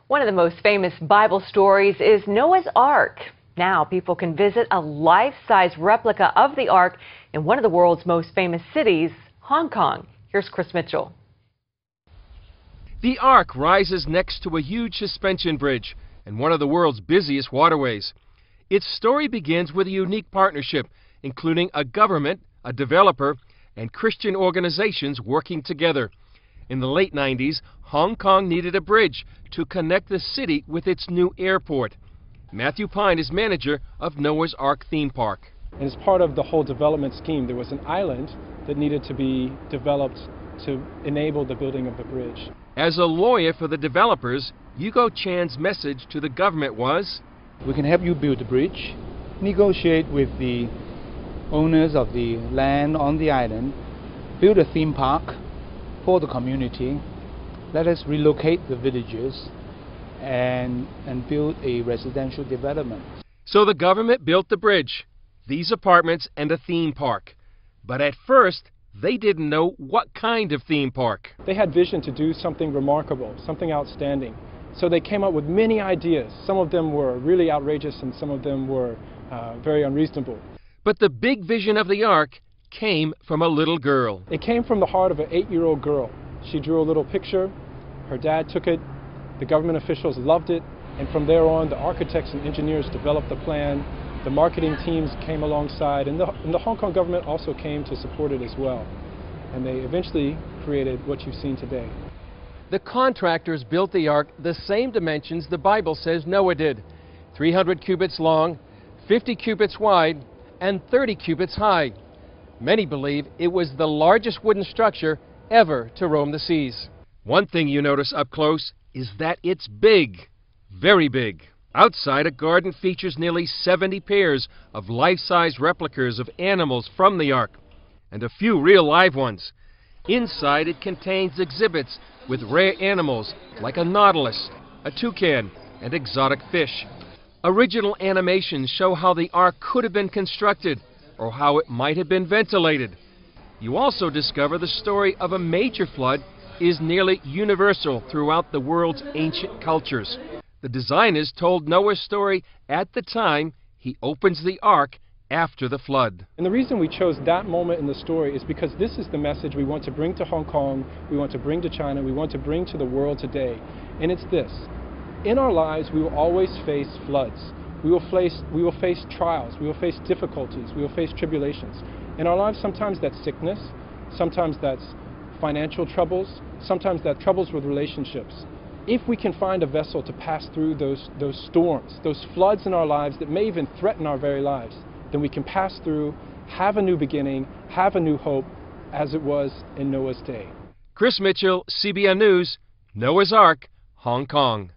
One of the most famous Bible stories is Noah's Ark. Now people can visit a life-size replica of the Ark in one of the world's most famous cities, Hong Kong. Here's Chris Mitchell. The Ark rises next to a huge suspension bridge and one of the world's busiest waterways. Its story begins with a unique partnership, including a government, a developer, and Christian organizations working together. In the late 90s, Hong Kong needed a bridge to connect the city with its new airport. Matthew Pine is manager of Noah's Ark theme park. And as part of the whole development scheme, there was an island that needed to be developed to enable the building of the bridge. As a lawyer for the developers, Yugo Chan's message to the government was, "We can help you build the bridge, negotiate with the owners of the land on the island, build a theme park for the community, let us relocate the villages and build a residential development." So the government built the bridge, these apartments, and a theme park. But at first, they didn't know what kind of theme park. They had vision to do something remarkable, something outstanding. So they came up with many ideas. Some of them were really outrageous and some of them were very unreasonable. But the big vision of the Ark came from a little girl. It came from the heart of an 8-year-old girl. She drew a little picture, her dad took it, the government officials loved it, and from there on the architects and engineers developed the plan, the marketing teams came alongside, and the Hong Kong government also came to support it as well. And they eventually created what you've seen today. The contractors built the Ark the same dimensions the Bible says Noah did: 300 cubits long, 50 cubits wide, and 30 cubits high. Many believe it was the largest wooden structure ever to roam the seas. One thing you notice up close is that it's big, very big. Outside, a garden features nearly 70 pairs of life-size replicas of animals from the Ark, and a few real live ones. Inside, it contains exhibits with rare animals like a nautilus, a toucan, and exotic fish. Original animations show how the Ark could have been constructed or how it might have been ventilated. You also discover the story of a major flood is nearly universal throughout the world's ancient cultures. The designers told Noah's story at the time he opens the Ark after the flood. And the reason we chose that moment in the story is because this is the message we want to bring to Hong Kong, we want to bring to China, we want to bring to the world today. And it's this: in our lives we will always face floods. We will face trials, we will face difficulties, we will face tribulations. In our lives, sometimes that's sickness, sometimes that's financial troubles, sometimes that's troubles with relationships. If we can find a vessel to pass through those storms, those floods in our lives that may even threaten our very lives, then we can pass through, have a new beginning, have a new hope, as it was in Noah's day. Chris Mitchell, CBN News, Noah's Ark, Hong Kong.